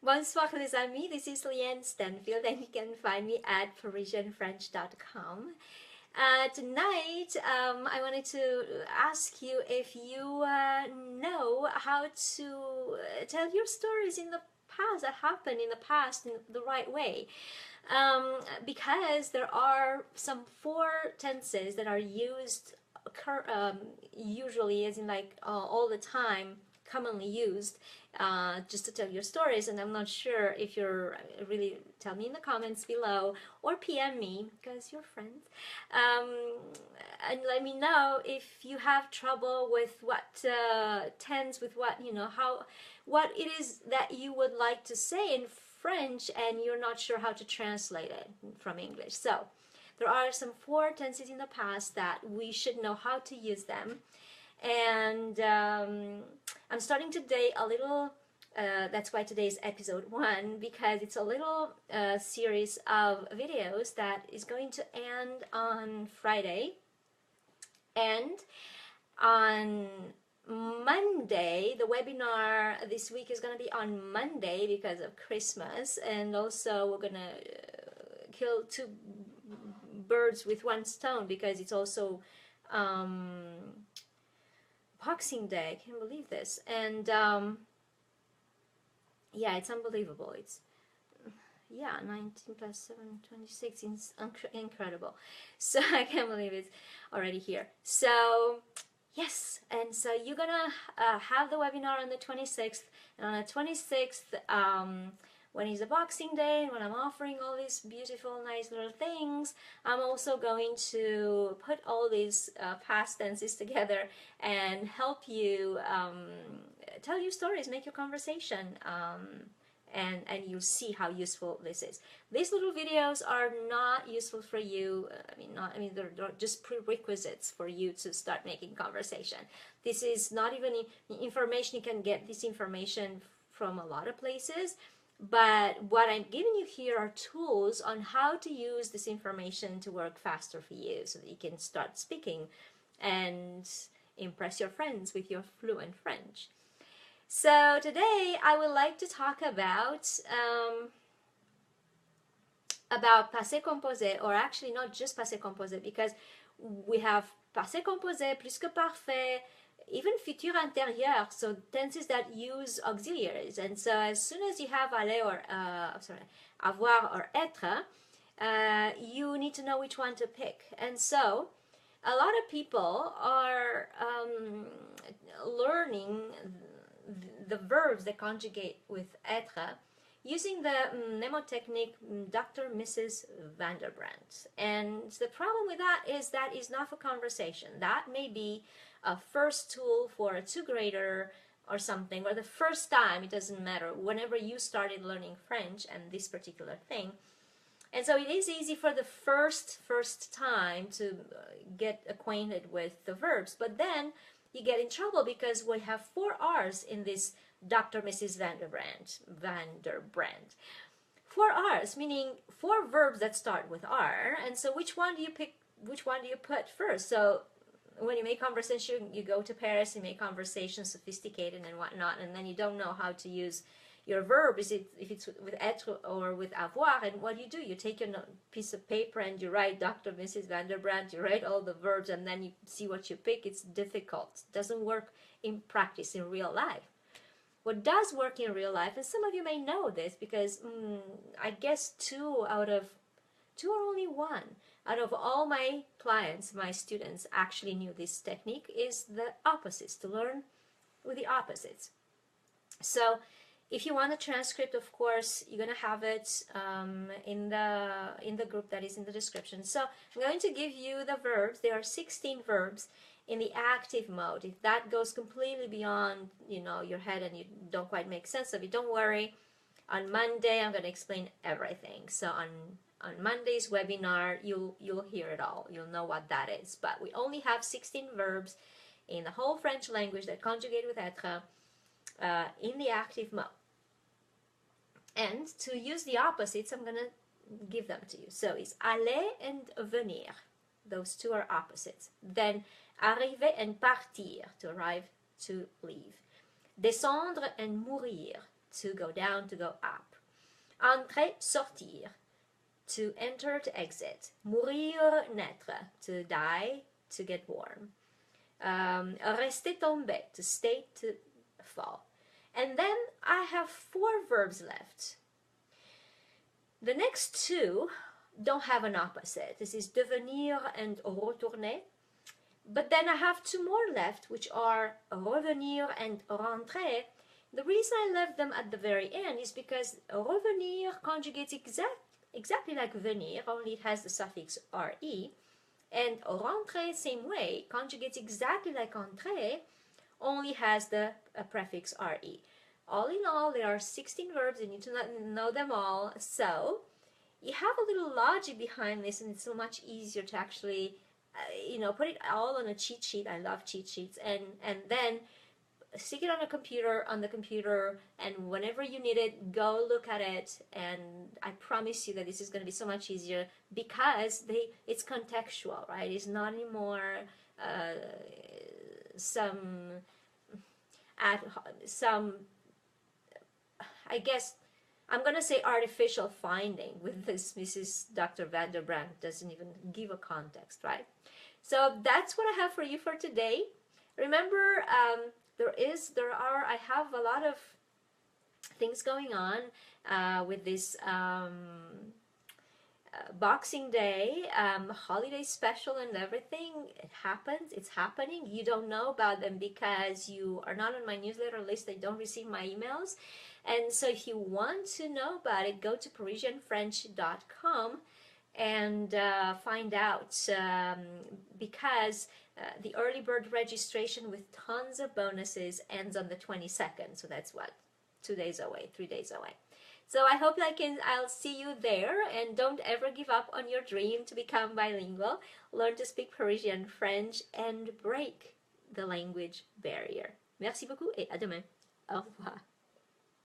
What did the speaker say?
Bonsoir les amis, this is Llyane Stanfield and you can find me at parisianfrench.com. Tonight I wanted to ask you if you know how to tell your stories in the past that happened in the past in the right way. Because there are some 4 tenses that are used usually, as in like all the time, commonly used just to tell your stories, and I'm not sure if you're really, tell me in the comments below or PM me because you're friends, and let me know if you have trouble with what tense, with what, you know, what it is that you would like to say in French and you're not sure how to translate it from English. So there are some 4 tenses in the past that we should know how to use them. And I'm starting today a little, that's why today is episode 1, because it's a little series of videos that is going to end on Friday. And on Monday, the webinar this week is going to be on Monday because of Christmas, and also we're going to kill 2 birds with 1 stone because it's also Boxing Day. I can't believe this. And yeah, it's unbelievable. It's, yeah, 19 plus 7, 26. It's incredible. So I can't believe it's already here. So yes, and so you're gonna have the webinar on the 26th, and on the 26th, when it's a Boxing Day, when I'm offering all these beautiful, nice little things, I'm also going to put all these past tenses together and help you tell your stories, make your conversation, and you'll see how useful this is. These little videos are not useful for you. They're just prerequisites for you to start making conversation. This is not even information. You can get this information from a lot of places. But what I'm giving you here are tools on how to use this information to work faster for you so that you can start speaking and impress your friends with your fluent French. So today I would like to talk about passé composé, or actually not just passé composé, because we have passé composé, plus que parfait, even futur antérieur, so tenses that use auxiliaries. And so as soon as you have aller or avoir or être, you need to know which one to pick. And so a lot of people are learning the verbs that conjugate with être using the mnemotechnique Dr. Mrs. Vanderbrandt. And the problem with that is not for conversation. That may be a first tool for a 2nd grader or something, or the first time, it doesn't matter, whenever you started learning French and this particular thing. And so it is easy for the first time to get acquainted with the verbs, but then you get in trouble because we have 4 R's in this Dr. Mrs. Vanderbrandt. 4 R's, meaning 4 verbs that start with R, and so which one do you pick, which one do you put first? So when you make conversation, you go to Paris, you make conversation sophisticated and whatnot, and then you don't know how to use your verb, if it's with être or with avoir, and what do? You take your piece of paper and you write Dr. Mrs. Vanderbrandt, you write all the verbs, and then you see what you pick. It's difficult. It doesn't work in practice, in real life. What does work in real life, and some of you may know this because I guess 2 or only 1 out of all my clients, my students, actually knew this technique, is the opposites, to learn with the opposites. So if you want a transcript, of course, you're going to have it in the group that is in the description. So I'm going to give you the verbs. There are 16 verbs in the active mode. If that goes completely beyond, you know, your head and you don't quite make sense of it, don't worry. On Monday, I'm going to explain everything. So on Monday's webinar, you'll hear it all. You'll know what that is. But we only have 16 verbs in the whole French language that conjugate with être in the active mode. And to use the opposites, I'm going to give them to you. So it's aller and venir. Those 2 are opposites. Then arriver and partir, to arrive, to leave. Descendre and mourir, to go down, to go up. Entrer, sortir, to enter, to exit. Mourir, naître, to die, to get born. Rester tombé, to stay, to fall. And then I have 4 verbs left. The next 2 don't have an opposite. This is devenir and retourner. But then I have 2 more left, which are revenir and rentrer. The reason I left them at the very end is because revenir conjugates exactly like venir, only it has the suffix re. And rentrer, same way, conjugates exactly like entrer, only has the prefix re. All in all, there are 16 verbs. You need to know them all. So you have a little logic behind this, and it's so much easier to actually, put it all on a cheat sheet. I love cheat sheets, and then stick it on the computer, and whenever you need it, go look at it. And I promise you that this is going to be so much easier because it's contextual, right? It's not anymore some I guess I'm going to say artificial finding with this Mrs. Dr. Vanderbrandt doesn't even give a context, right? So that's what I have for you for today. Remember, I have a lot of things going on with this Boxing Day, holiday special and everything. It happens, it's happening. You don't know about them because you are not on my newsletter list. I don't receive my emails. And so if you want to know about it, go to ParisianFrench.com and find out, because the early bird registration with tons of bonuses ends on the 22nd. So that's what, 2 days away, 3 days away. So I hope I'll see you there, and don't ever give up on your dream to become bilingual. Learn to speak Parisian French and break the language barrier. Merci beaucoup et à demain. Au revoir.